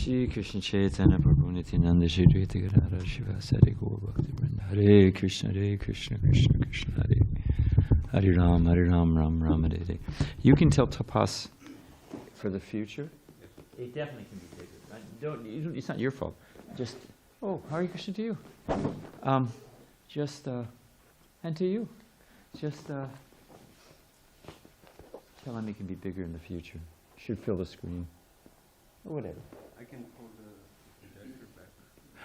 Shri Krishna Chaitanya Prabhu Nityananda Shri Advaita Gadadhara Shivasari Gaur Bhakti Vrinda. Hare Krishna Krishna Krishna Hare Hare Ram Ram Ram Hare Hare. You can tell Tapas for the future. It definitely can be bigger. It's not your fault. Just, Hare Krishna to you. And to you. Just tell him it can be bigger in the future. Should fill the screen. Or whatever. I can pull the projector back.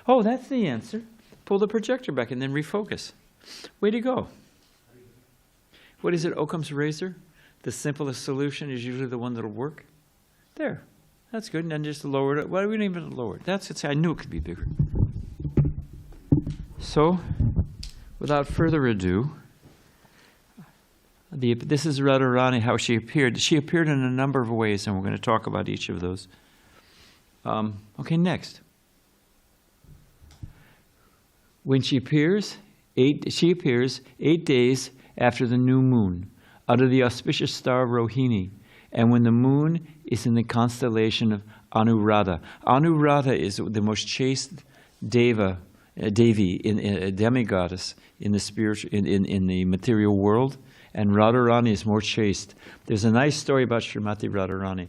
Oh, that's the answer. Pull the projector back and then refocus. Way to go. What is it, Occam's razor? The simplest solution is usually the one that'll work. There. That's good. And then just lower it. Why do we don't even lower it? That's it. I knew it could be bigger. So, without further ado, this is Radharani, how she appeared. She appeared in a number of ways, and we're going to talk about each of those. Okay, next. When she appears, 8 days after the new moon, out of the auspicious star Rohini, and when the moon is in the constellation of Anuradha. Anuradha is the most chaste Devi, a demigoddess in the spiritual, in the material world, and Radharani is more chaste. There's a nice story about Srimati Radharani.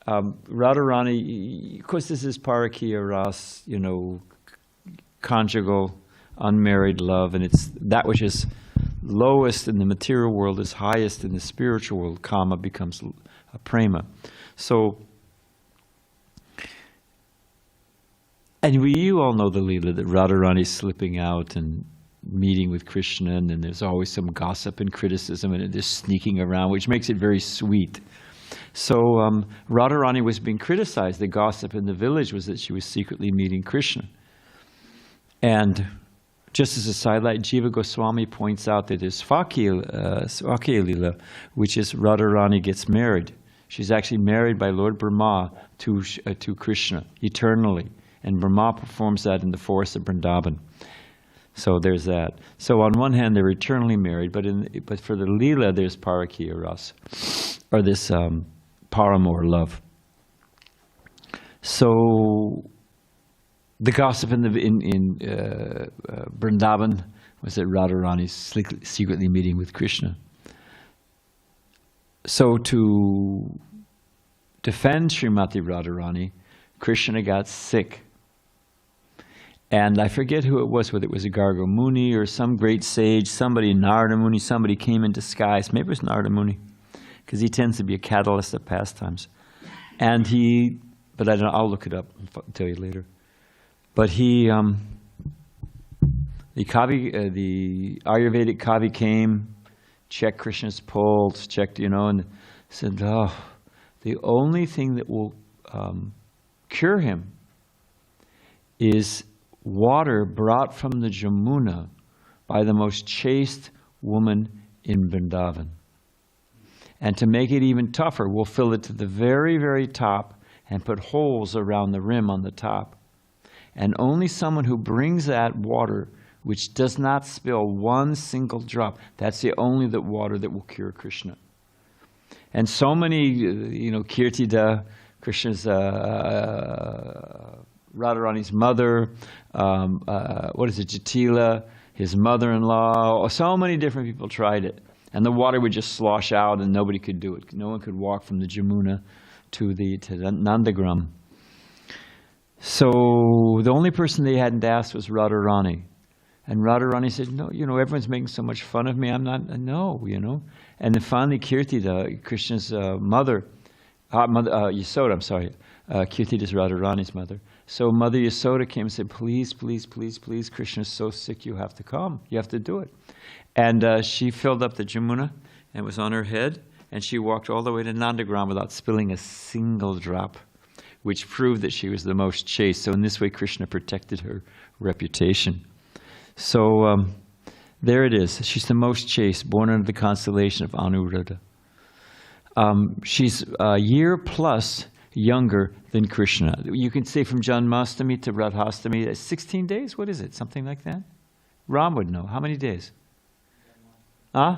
Radharani, of course, this is Parakiya Ras, conjugal, unmarried love, and it's that which is lowest in the material world is highest in the spiritual world. Kama becomes a prema. So, and you all know the Leela, that Radharani is slipping out and meeting with Krishna, and then there's always some gossip and criticism, and there's sneaking around, which makes it very sweet. So Radharani was being criticized. The gossip in the village was that she was secretly meeting Krishna. And just as a sidelight, Jiva Goswami points out that there's Swakya Lila, which is Radharani gets married. She's actually married by Lord Brahma to Krishna eternally. And Brahma performs that in the forest of Vrindavan. So there's that. So on one hand, they're eternally married, but for the Leela, there's Parakiya Ras, or this paramour love. So the gossip in Vrindavan was that Radharani is secretly meeting with Krishna. So to defend Srimati Radharani, Krishna got sick. And I forget who it was, whether it was a Garga Muni or some great sage, Narada Muni, somebody came in disguise. Maybe it was Narada Muni, because he tends to be a catalyst of pastimes. And but I don't know, I'll look it up and tell you later. But the Ayurvedic Kavi came, checked Krishna's pulse, and said, the only thing that will cure him is water brought from the Jamuna by the most chaste woman in Vrindavan. And to make it even tougher, we'll fill it to the very, very top and put holes around the rim on the top. And only someone who brings that water, which does not spill one single drop, that's the only water that will cure Krishna. And so many, Kirtida, Krishna's Radharani's mother, Jatila, his mother-in-law, so many different people tried it. And the water would just slosh out and nobody could do it. No one could walk from the Jamuna to the Nandagram. So the only person they hadn't asked was Radharani. And Radharani said, no, everyone's making so much fun of me, I'm not, no. And then finally Kirtida, Krishna's mother, Yasoda, I'm sorry, Kirtida is Radharani's mother. So Mother Yasoda came and said, please, please, please, please, Krishna's so sick, you have to come. You have to do it. And she filled up the Jamuna, and it was on her head, and she walked all the way to Nandagram without spilling a single drop, which proved that she was the most chaste. So in this way, Krishna protected her reputation. So there it is. She's the most chaste, born under the constellation of Anuradha. She's a year plus younger than Krishna. You can say from Janmashtami to Radhastami, 16 days? What is it? Something like that? Ram would know. How many days? Huh?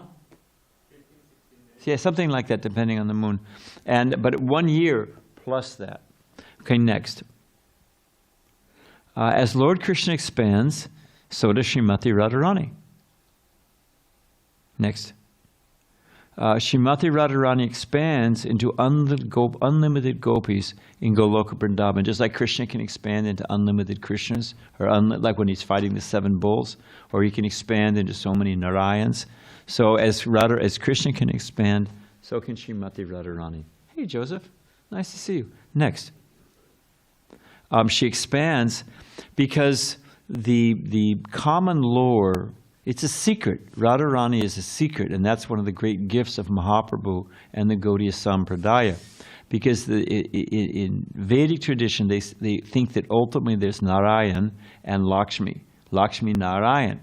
Yeah, something like that, depending on the moon. But 1 year plus that. Okay, next. As Lord Krishna expands, so does Srimati Radharani. Next. Srimati Radharani expands into unlimited gopis in Goloka Vrindavan, just like Krishna can expand into unlimited Krishnas, or like when he's fighting the 7 bulls, or he can expand into so many Narayans. So as Krishna can expand, so can Srimati Radharani. Hey, Joseph, nice to see you. Next. She expands because the common lore, it's a secret. Radharani is a secret, and that's one of the great gifts of Mahaprabhu and the Gaudiya Sampradaya. Because in Vedic tradition, they think that ultimately there's Narayan and Lakshmi. Lakshmi Narayan.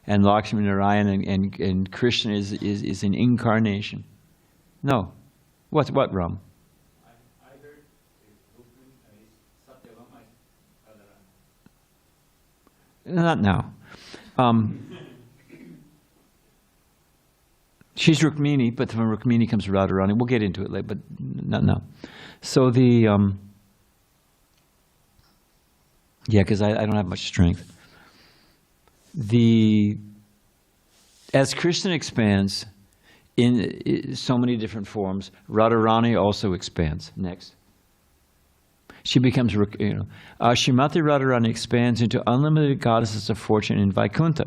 And Lakshmi Narayan and Krishna is an incarnation. No. What, Ram? I heard Rukmini is Satyavama Radharani. Not now. She's Rukmini, but from Rukmini comes Radharani. We'll get into it later, but not now. So yeah, because I don't have much strength. As Krishna expands in so many different forms, Radharani also expands. Next. She becomes, Srimati Radharani expands into unlimited goddesses of fortune in Vaikuntha.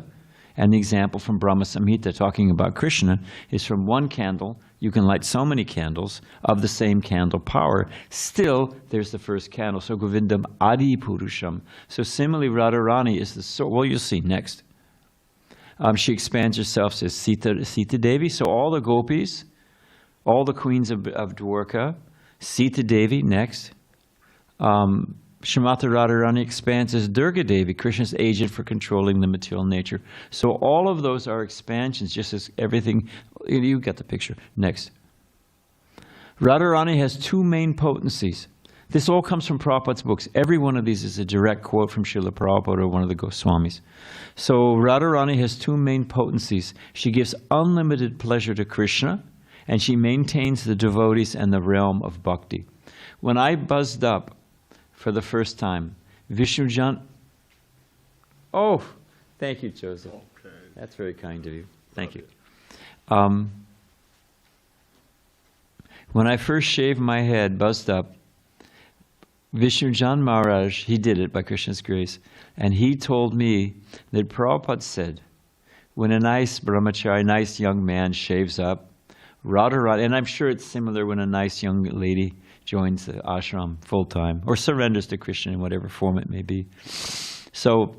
And the example from Brahma Samhita talking about Krishna is from one candle, you can light so many candles of the same candle power. Still, there's the first candle. So Govindam Adi Purusham. So similarly, Radharani is the source. Well, you'll see next. She expands herself as Sita Devi. So all the gopis, all the queens of Dwarka, Sita Devi, next. Srimati Radharani expands as Durga Devi, Krishna's agent for controlling the material nature. So all of those are expansions, just as everything, you get the picture. Next. Radharani has 2 main potencies. This all comes from Prabhupada's books. Every one of these is a direct quote from Srila Prabhupada or one of the Goswamis. So Radharani has 2 main potencies. She gives unlimited pleasure to Krishna, and she maintains the devotees and the realm of bhakti. When I buzzed up for the first time, Vishnu Jan. Oh, thank you, Joseph. Okay. That's very kind of you. Thank you. When I first shaved my head, buzzed up, Vishnu Jan Maharaj, he did it by Krishna's grace, and he told me that Prabhupada said, when a nice brahmachari, a nice young man shaves up, Radharani, and I'm sure it's similar when a nice young lady joins the ashram full-time, or surrenders to Krishna in whatever form it may be. So,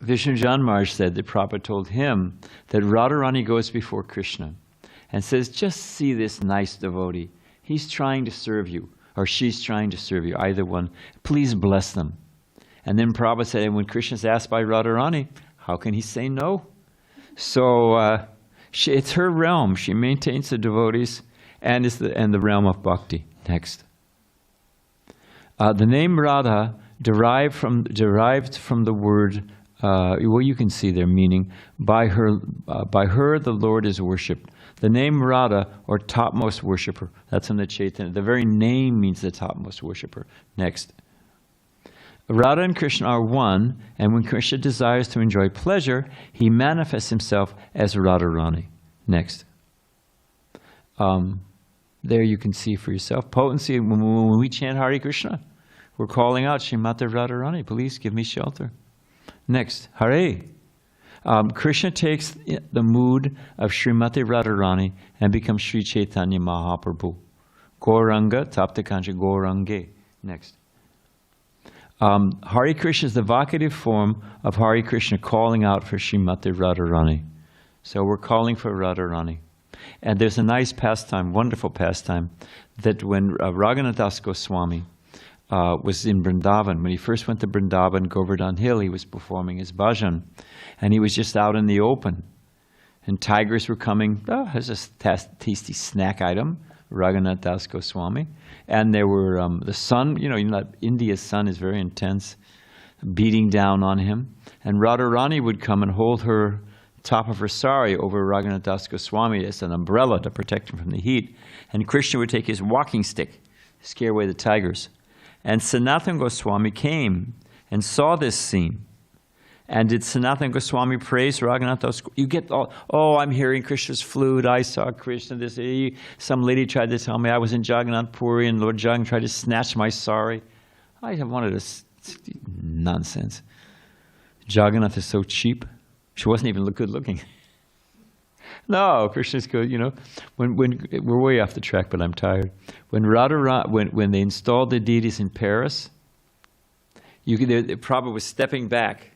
Vishnu Jan Maharaj said that Prabhupada told him that Radharani goes before Krishna and says, just see this nice devotee. He's trying to serve you, or she's trying to serve you, either one. Please bless them. And then Prabhupada said, and when Krishna's asked by Radharani, how can he say no? So, it's her realm. She maintains the devotees, and is the realm of bhakti. Next. The name Radha derived from the word, well, you can see their meaning. By her the Lord is worshipped. The name Radha, or topmost worshipper, that's in the Chaitanya. The very name means the topmost worshipper. Next. Radha and Krishna are one, and when Krishna desires to enjoy pleasure, he manifests himself as Radharani. Next. There you can see for yourself. Potency, when we chant Hare Krishna, we're calling out Srimati Radharani, please give me shelter. Next, Hare. Krishna takes the mood of Srimati Radharani and becomes Sri Chaitanya Mahaprabhu. Gauranga, Taptakancha Gaurange. Next. Hare Krishna is the vocative form of Hare Krishna calling out for Srimati Radharani. So we're calling for Radharani. And there's a nice pastime, wonderful pastime, that when Raghunath Das Goswami was in Vrindavan, when he first went to Vrindavan, Govardhan Hill, he was performing his bhajan. And he was just out in the open. And tigers were coming, as a tasty snack item, Raghunath Das Goswami. And there were the sun, India's sun is very intense, beating down on him. And Radharani would come and hold her top of her sari over Raghunath Das Goswami as an umbrella to protect him from the heat. And Krishna would take his walking stick, scare away the tigers. And Sanatana Goswami came and saw this scene. And did Sanatana Goswami praise Raghunath Das? You get all, oh, I'm hearing Krishna's flute. I saw Krishna. Some lady tried to tell me I was in Jagannath Puri and Lord Jagan tried to snatch my sari. I wanted to, nonsense. Jagannath is so cheap. She wasn't even good looking. No, Krishna's good, you know. When we're way off the track, but I'm tired. When when they installed the deities in Paris, Prabhupada was stepping back.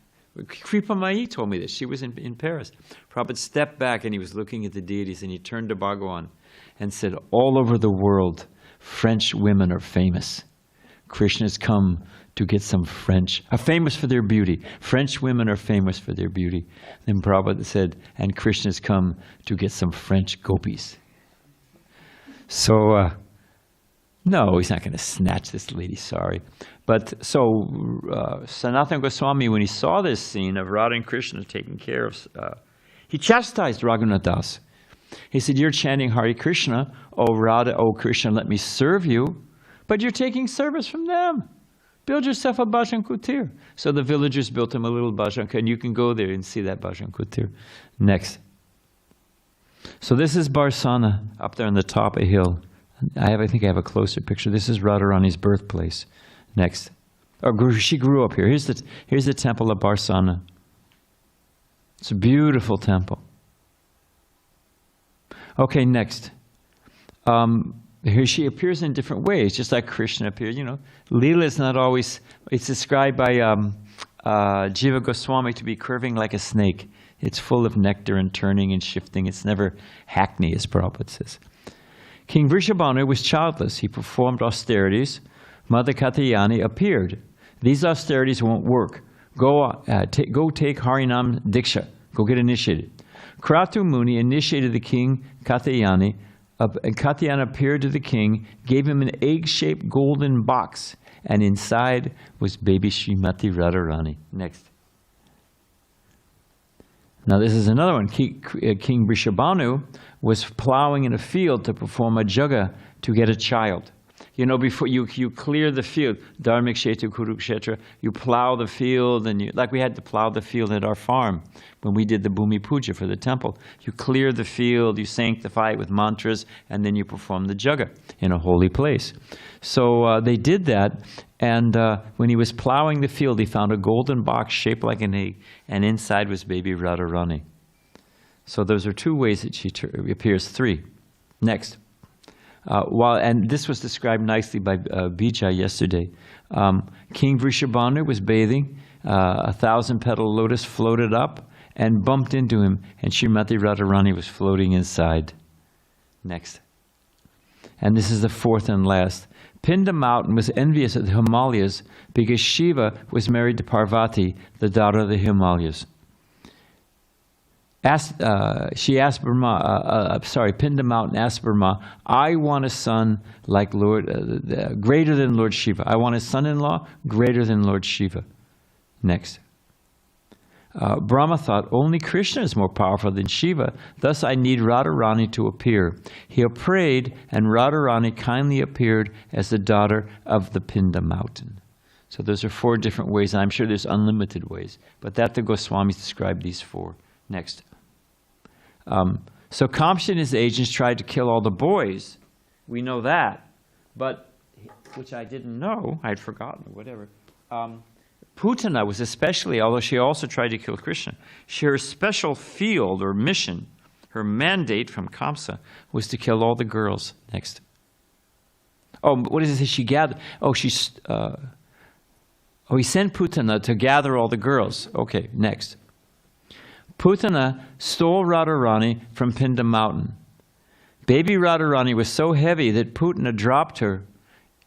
Kripa Mai told me this. She was in Paris. Prabhupada stepped back and he was looking at the deities and he turned to Bhagawan and said, all over the world, French women are famous. Krishna's come to get some French, are famous for their beauty. French women are famous for their beauty. Then Prabhupada said, and Krishna's come to get some French gopis. So, no, he's not going to snatch this lady, sorry. But so Sanatana Goswami, when he saw this scene of Radha and Krishna taking care of, he chastised Raghunath Das. He said, you're chanting Hare Krishna, oh Radha, oh Krishna, let me serve you, but you're taking service from them. Build yourself a bhajan kutir. So the villagers built him a little bhajan kutir, and you can go there and see that bhajan kutir. Next. So this is Barsana, up there on the top of a hill. I think I have a closer picture. This is Radharani's birthplace. Next. She grew up here. Here's the temple of Barsana. It's a beautiful temple. Okay, next. Here she appears in different ways, just like Krishna appeared. You know, Leela is not always. It's described by Jiva Goswami to be curving like a snake. It's full of nectar and turning and shifting. It's never hackney, as Prabhupada says. King Vrishabhanu was childless. He performed austerities. Mother Katyayani appeared. These austerities won't work. Go take Harinam Diksha. Go get initiated. Kratu Muni initiated the king Katyayani. And Katyayani appeared to the king, gave him an egg-shaped golden box, and inside was baby Srimati Radharani. Next. Now this is another one. King Vrishabhanu was plowing in a field to perform a jaga to get a child. You know, before you clear the field, Dharmik Kshetra, Kurukshetra, you plow the field, and like we had to plow the field at our farm when we did the Bhumi Puja for the temple. You clear the field, you sanctify it with mantras, and then you perform the jaga in a holy place. So they did that, and when he was plowing the field, he found a golden box shaped like an egg, and inside was baby Radharani. So those are two ways that she appears. Three. Next. And this was described nicely by Bijay yesterday. King Vrishabhanu was bathing. 1,000-petal lotus floated up and bumped into him, and Srimati Radharani was floating inside. Next. And this is the fourth and last. Pinda mountain was envious of the Himalayas because Shiva was married to Parvati, the daughter of the Himalayas. She asked Brahma, Pinda mountain asked Brahma, I want a son like greater than Lord Shiva. I want a son-in-law greater than Lord Shiva. Next. Brahma thought, only Krishna is more powerful than Shiva, thus I need Radharani to appear. He prayed, and Radharani kindly appeared as the daughter of the Pinda mountain. So those are four different ways, and I'm sure there's unlimited ways, but that the Goswamis described these four. Next. So Kamsa and his agents tried to kill all the boys. We know that, but, which I didn't know, I'd forgotten, whatever. Putana was especially, although she also tried to kill Krishna, her special field or mission, her mandate from Kamsa was to kill all the girls. Next. Oh, what does it say? She gathered, he sent Putana to gather all the girls. Okay, next. Putana stole Radharani from Pinda mountain. Baby Radharani was so heavy that Putana dropped her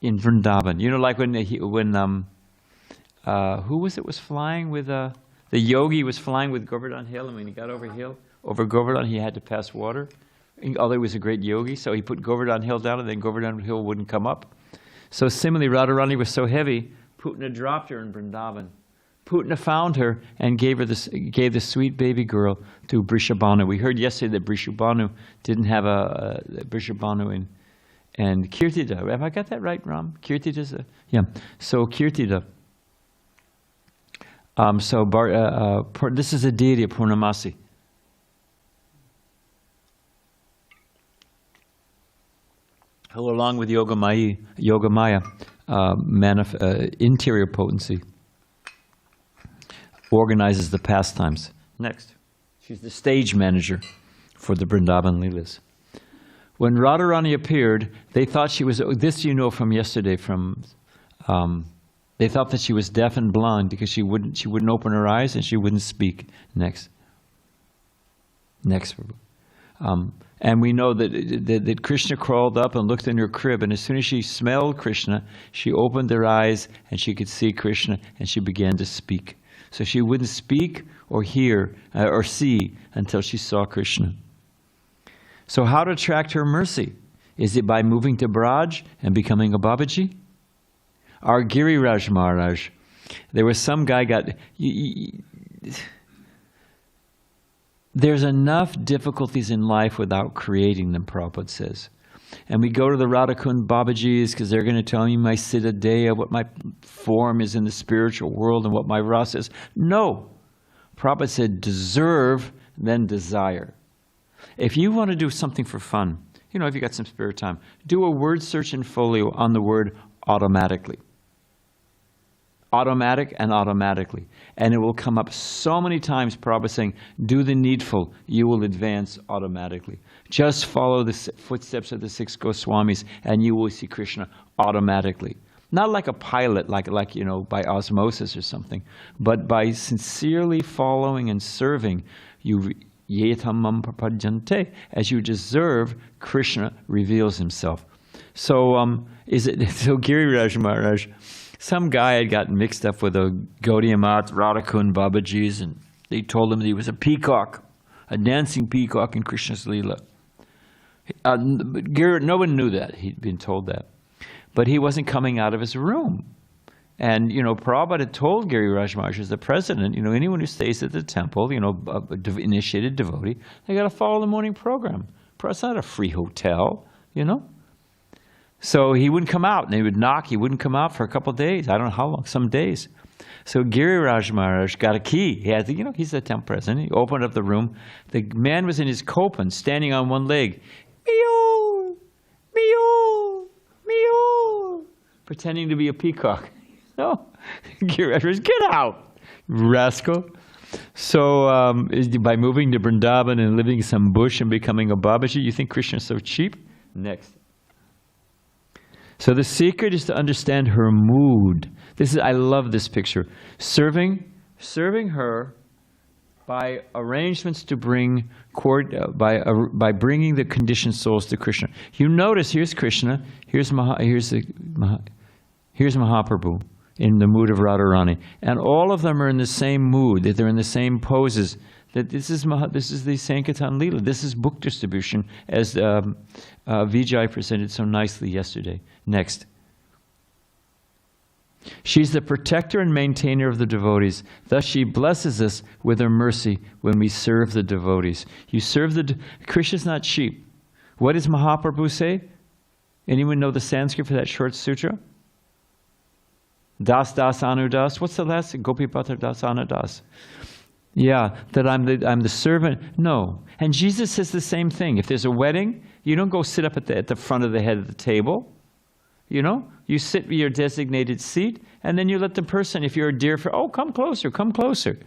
in Vrindavan. You know, like when who was flying with the yogi was flying with Govardhan Hill, and when he got over Govardhan, he had to pass water. Although he was a great yogi, so he put Govardhan Hill down, and then Govardhan Hill wouldn't come up. So similarly, Radharani was so heavy, Putana dropped her in Vrindavan. Putana found her and gave the sweet baby girl to Vrishabhanu. We heard yesterday that Vrishabhanu didn't have Vrishabhanu And Kirtida, have I got that right, Ram? Kirtida's yeah. So Kirtida. This is a deity of Purnamasi. Who, along with Yogamaya, interior potency, organizes the pastimes. Next. She's the stage manager for the Vrindavan Leelas. When Radharani appeared, they thought she was, this you know from yesterday, they thought that she was deaf and blind because she wouldn't open her eyes and she wouldn't speak. Next. And we know that Krishna crawled up and looked in her crib, and as soon as she smelled Krishna, she opened her eyes and she could see Krishna and she began to speak. So she wouldn't speak or hear or see until she saw Krishna. So how to attract her mercy? Is it by moving to Braj and becoming a Babaji? Our Giriraj Maharaj, there was some guy there's enough difficulties in life without creating them, Prabhupada says. And we go to the Radhakund Babajis because they're going to tell me my Siddhadeya, what my form is in the spiritual world and what my rasa is. No. Prabhupada said, deserve, then desire. If you want to do something for fun, you know, if you got some spare time, do a word search in Folio on the word automatically. Automatic and automatically. And it will come up so many times, Prabhupada saying, do the needful, you will advance automatically. Just follow the footsteps of the 6 Goswamis and you will see Krishna automatically. Not like a pilot, like you know, by osmosis or something, but by sincerely following and serving, you yetamam prapajante, as you deserve, Krishna reveals himself. So Giriraj Maharaj, some guy had gotten mixed up with a Gaudiya Math, Radhakund Babajis, and they told him that he was a peacock, a dancing peacock in Krishna's Leela. No one knew that. He'd been told that. But he wasn't coming out of his room. And, you know, Prabhupada had told Giriraj Maharaj, as the president, you know, anyone who stays at the temple, you know, initiated devotee, they got to follow the morning program. It's not a free hotel, you know. So he wouldn't come out, and they would knock. He wouldn't come out for a couple of days. I don't know how long, some days. So Giriraj Maharaj got a key. He had, you know, he's the temple president. He opened up the room. The man was in his kopan, standing on one leg. Meow, meow, meow, pretending to be a peacock. No, Giriraj, get out, rascal. So by moving to Vrindavan and living in some bush and becoming a Babaji, you think Krishna's so cheap? Next. So the secret is to understand her mood. I love this picture. Serving her by arrangements to bring by bringing the conditioned souls to Krishna. You notice here's Krishna, here's Mahaprabhu in the mood of Radharani, and all of them are in the same mood. That they're in the same poses. That this is the Sankirtan Leela. This is book distribution, as Vijay presented so nicely yesterday. Next. She's the protector and maintainer of the devotees. Thus she blesses us with her mercy when we serve the devotees. You serve Krishna's not cheap. What does Mahaprabhu say? Anyone know the Sanskrit for that short sutra? Das das anu das. What's the last? Gopipatra das anu das. Yeah, that I'm the servant. No. And Jesus says the same thing. If there's a wedding, you don't go sit up at the front of the head of the table. You know, you sit with your designated seat, and then you let the person, if you're a dear friend, oh, come closer, come closer.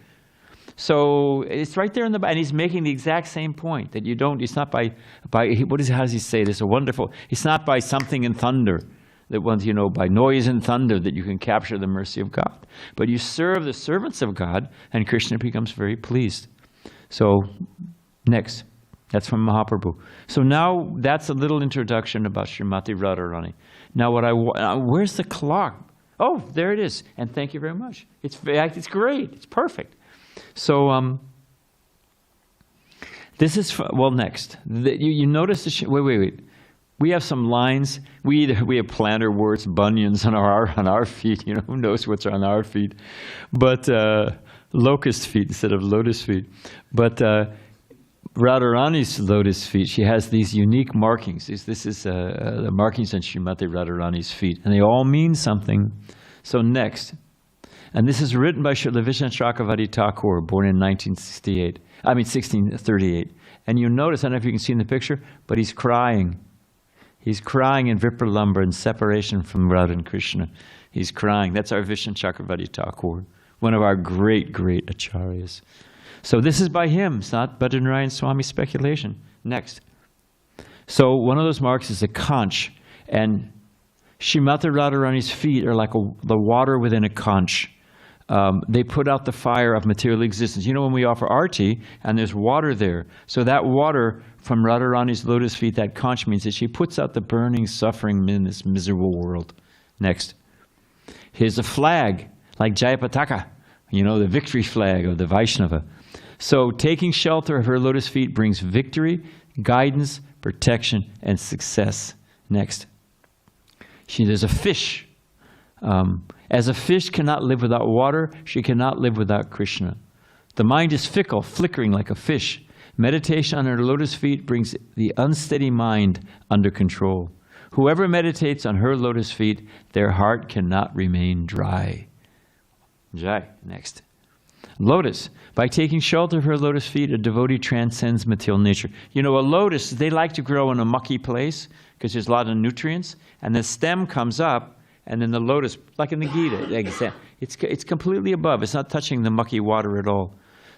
So it's right there in the, and he's making the exact same point, that you don't, it's not how does he say this? A wonderful, it's not by something in thunder, that once, you know, by noise and thunder that you can capture the mercy of God. But you serve the servants of God, and Krishna becomes very pleased. So, next. That's from Mahaprabhu. So now that's a little introduction about Srimati Radharani. Now where's the clock? Oh, there it is. And thank you very much. It's great. It's perfect. So this is, next. You notice, wait. We have some lines. We have planter words, bunions on our feet. You know, who knows what's on our feet? But locust feet instead of lotus feet. But Radharani's lotus feet, she has these unique markings. This is the markings on Srimati Radharani's feet, and they all mean something. So next, and this is written by Srila Vishnu Chakravarti Thakur, born in 1638. And you notice, I don't know if you can see in the picture, but he's crying. He's crying in Vipralambha in separation from Radha and Krishna. He's crying. That's our Vishnu Chakravarti Thakur, one of our great, great acharyas. So this is by him. It's not Badrinarayan Swami speculation. Next. So one of those marks is a conch. And Srimati Radharani's feet are like the water within a conch. They put out the fire of material existence. You know, when we offer arti, and there's water there. So that water from Radharani's lotus feet, that conch, means that she puts out the burning suffering in this miserable world. Next. Here's a flag, like Jayapataka, you know, the victory flag of the Vaishnava. So taking shelter of her lotus feet brings victory, guidance, protection, and success. Next. There's a fish. As a fish cannot live without water, she cannot live without Krishna. The mind is fickle, flickering like a fish. Meditation on her lotus feet brings the unsteady mind under control. Whoever meditates on her lotus feet, their heart cannot remain dry. Jai. Next. Lotus. By taking shelter of her lotus feet, a devotee transcends material nature. You know, a lotus, they like to grow in a mucky place because there's a lot of nutrients, and the stem comes up, and then the lotus, like in the Gita, it's completely above. It's not touching the mucky water at all.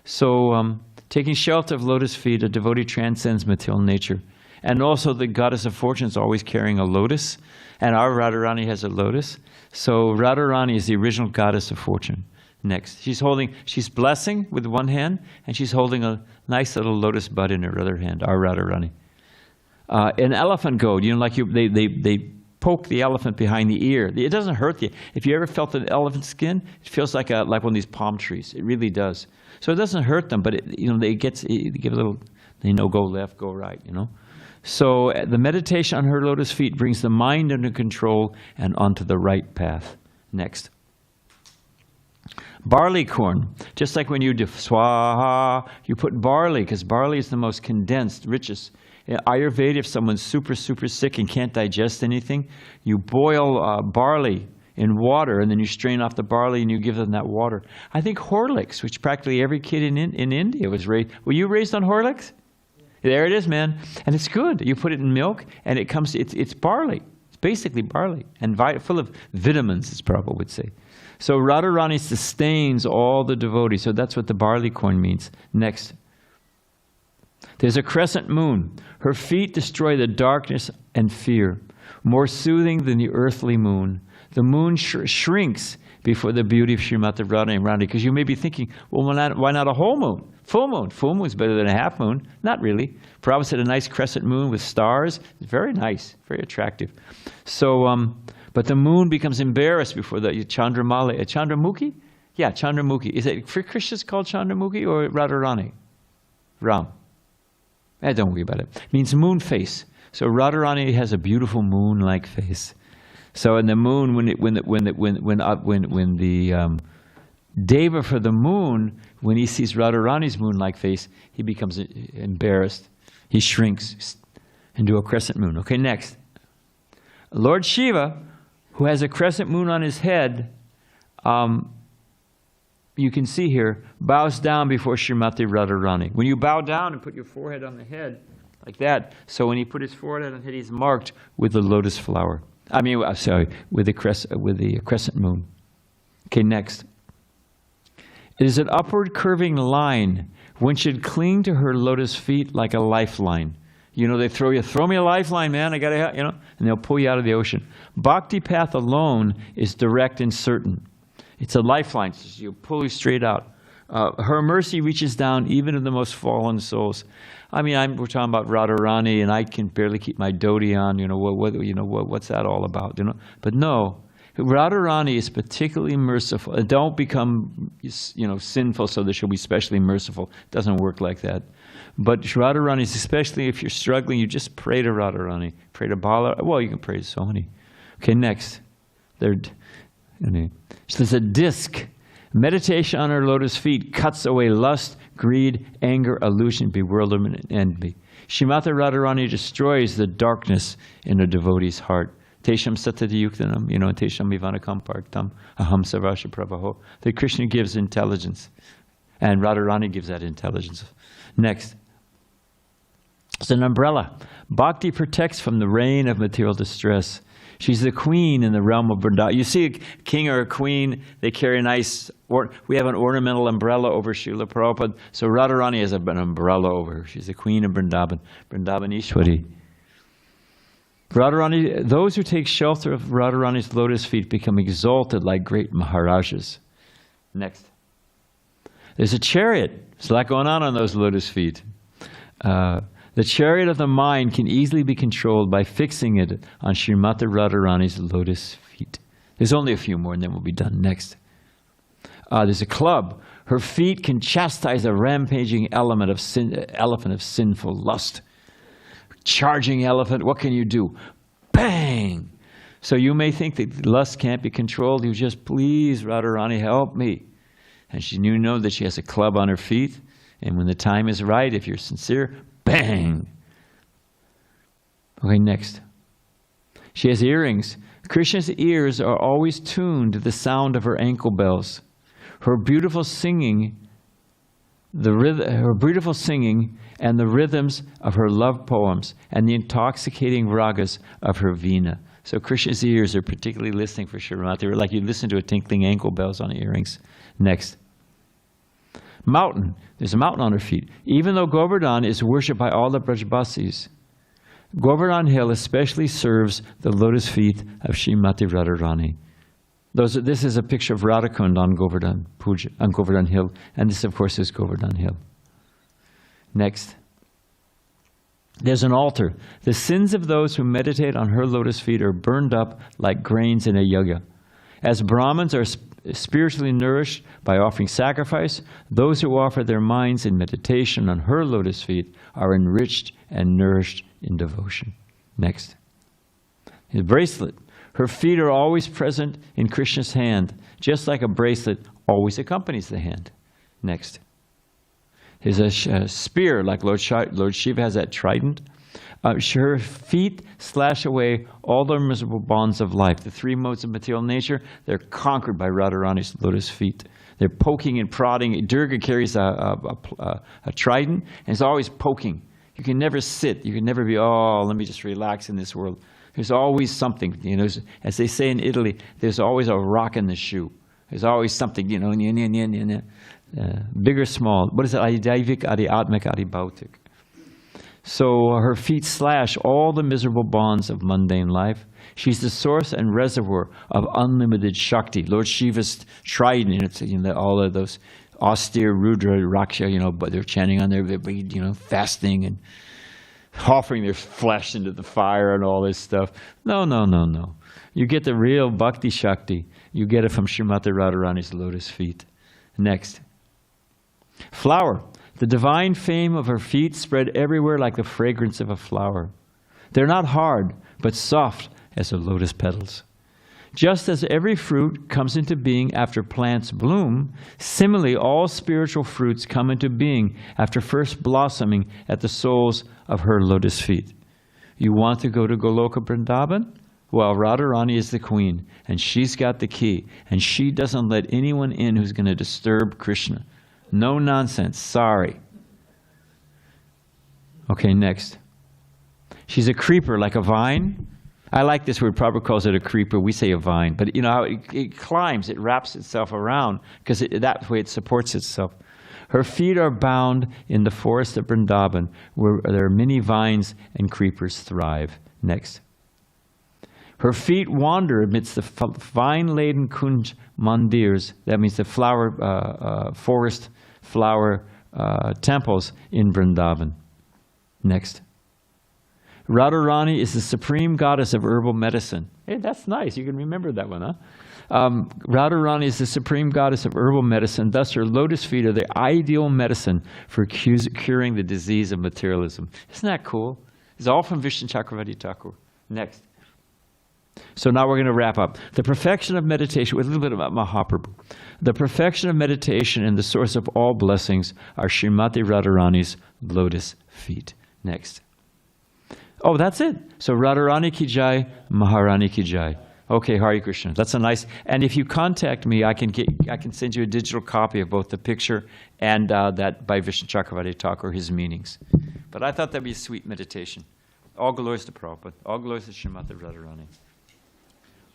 So taking shelter of lotus feet, a devotee transcends material nature. And also the goddess of fortune is always carrying a lotus, and our Radharani has a lotus. So Radharani is the original goddess of fortune. Next, she's blessing with one hand, and she's holding a nice little lotus bud in her other hand, our Radharani. An elephant goad, you know, like they poke the elephant behind the ear. It doesn't hurt you. If you ever felt an elephant's skin, it feels like one of these palm trees. It really does. So it doesn't hurt them, but they give a little, go left, go right, you know. So the meditation on her lotus feet brings the mind under control and onto the right path. Next. Barley corn. Just like when you do swaha, you put barley, because barley is the most condensed, richest. In Ayurveda, if someone's super, super sick and can't digest anything, you boil barley in water, and then you strain off the barley and you give them that water. I think Horlicks, which practically every kid in India was raised. Were you raised on Horlicks? There it is, man. And it's good. You put it in milk, and it's barley. It's basically barley, and full of vitamins, as Prabhupada would say. So Radharani sustains all the devotees. So that's what the barley corn means. Next. There's a crescent moon. Her feet destroy the darkness and fear. More soothing than the earthly moon. The moon shrinks before the beauty of Srimati Radharani. Because you may be thinking, well, why not a whole moon? Full moon. Full moon is better than a half moon. Not really. Prabhupada said a nice crescent moon with stars. It's very nice, very attractive. So, but the moon becomes embarrassed before the Chandramali. Chandramukhi? Yeah, Chandramukhi. Is it for Krishna's called Chandramukhi or Radharani? Ram. Don't worry about it. It means moon face. So Radharani has a beautiful moon-like face. So in the moon, when the Deva for the moon, when he sees Radharani's moon-like face, he becomes embarrassed. He shrinks into a crescent moon. Okay, next. Lord Shiva, who has a crescent moon on his head, you can see here, bows down before Srimati Radharani. When you bow down and put your forehead on the head, like that, so when he put his forehead on the head, he's marked with the lotus flower. With the crescent moon. Okay, next. It is an upward curving line. One should cling to her lotus feet like a lifeline. You know, they throw me a lifeline, man, I gotta help, you know, and they'll pull you out of the ocean. Bhakti path alone is direct and certain. It's a lifeline, so you pull you straight out. Her mercy reaches down even to the most fallen souls. I mean, we're talking about Radharani, and I can barely keep my dhoti on. You know, what's that all about? You know, but no, Radharani is particularly merciful. Don't become, sinful so that she'll be specially merciful. It doesn't work like that. But Radharani is, especially if you're struggling, you just pray to Radharani. Pray to Bala. Well, you can pray to so many. Okay, next. There's a disc. Meditation on her lotus feet cuts away lust, greed, anger, illusion, bewilderment, and envy. Srimati Radharani destroys the darkness in a devotee's heart. Tesham satadiyuktanam, tesham vivanakampartam, aham sarvasha prabhaho. That Krishna gives intelligence. And Radharani gives that intelligence. Next. It's an umbrella. Bhakti protects from the rain of material distress. She's the queen in the realm of Vrindavan. You see a king or a queen, they carry a nice, we have an ornamental umbrella over Srila Prabhupada. So Radharani has an umbrella over her. She's the queen of Vrindavan, Vrindavan Ishwari. Radharani, those who take shelter of Radharani's lotus feet become exalted like great Maharajas. Next. There's a chariot. There's a lot going on those lotus feet. The chariot of the mind can easily be controlled by fixing it on Srimati Radharani's lotus feet. There's only a few more and then we'll be done. Next. There's a club. Her feet can chastise a rampaging elephant of sinful lust. Charging elephant, what can you do? Bang! So you may think that lust can't be controlled. You just, please, Radharani, help me. And you know that she has a club on her feet. And when the time is right, if you're sincere, bang! Okay, next. She has earrings. Krishna's ears are always tuned to the sound of her ankle bells. Her beautiful singing, and the rhythms of her love poems, and the intoxicating ragas of her veena. So Krishna's ears are particularly listening for Srimati, like you listen to a tinkling ankle bells on earrings. Next. Mountain. There's a mountain on her feet. Even though Govardhan is worshipped by all the Brajbasis, Govardhan Hill especially serves the lotus feet of Srimati Radharani. This is a picture of Radhakund on Govardhan Hill, and this, of course, is Govardhan Hill. Next. There's an altar. The sins of those who meditate on her lotus feet are burned up like grains in a yajna. As Brahmins are spiritually nourished by offering sacrifice, those who offer their minds in meditation on her lotus feet are enriched and nourished in devotion. Next. His bracelet. Her feet are always present in Krishna's hand, just like a bracelet always accompanies the hand. Next. There's a spear, like Lord Shiva has that trident. Her feet slash away all the miserable bonds of life. The three modes of material nature, they're conquered by Radharani's lotus feet. They're poking and prodding. Durga carries a trident, and is always poking. You can never sit. You can never be, let me just relax in this world. There's always something, as they say in Italy, there's always a rock in the shoe. There's always something, big or small. What is it? Adi Daivik, Adi Atmik, Adi Bautik. So her feet slash all the miserable bonds of mundane life. She's the source and reservoir of unlimited Shakti. Lord Shiva's trident, all of those austere Rudra, Raksha, but they're chanting on their, fasting and offering their flesh into the fire and all this stuff. No. You get the real Bhakti Shakti. You get it from Srimati Radharani's lotus feet. Next. Flower. The divine fame of her feet spread everywhere like the fragrance of a flower. They're not hard, but soft as the lotus petals. Just as every fruit comes into being after plants bloom, similarly all spiritual fruits come into being after first blossoming at the soles of her lotus feet. You want to go to Goloka Vrindavan? Well, Radharani is the queen, and she's got the key, and she doesn't let anyone in who's going to disturb Krishna. No nonsense. Sorry. Okay, next. She's a creeper, like a vine. I like this word. Prabhupada calls it a creeper. We say a vine. But you know how it climbs, it wraps itself around, because that way it supports itself. Her feet are bound in the forest of Vrindavan, where there are many vines and creepers thrive. Next. Her feet wander amidst the vine-laden kunj mandirs, that means the forest flower temples in Vrindavan. Next. Radharani is the supreme goddess of herbal medicine. Hey, that's nice. You can remember that one, huh? Radharani is the supreme goddess of herbal medicine. Thus, her lotus feet are the ideal medicine for curing the disease of materialism. Isn't that cool? It's all from Vishnu Chakravarti Thakur. Next. So now we're going to wrap up. The perfection of meditation, with a little bit about Mahaprabhu. The perfection of meditation and the source of all blessings are Srimati Radharani's lotus feet. Next. Oh, that's it. So Radharani ki jai, Maharani ki jai. Okay, Hare Krishna. That's a nice. And if you contact me, I can send you a digital copy of both the picture and that by Vishnu Chakravarti Thakur, his meanings. But I thought that'd be a sweet meditation. All glories to Prabhupada. All glories to Srimati Radharani.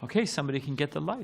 Okay, somebody can get the light.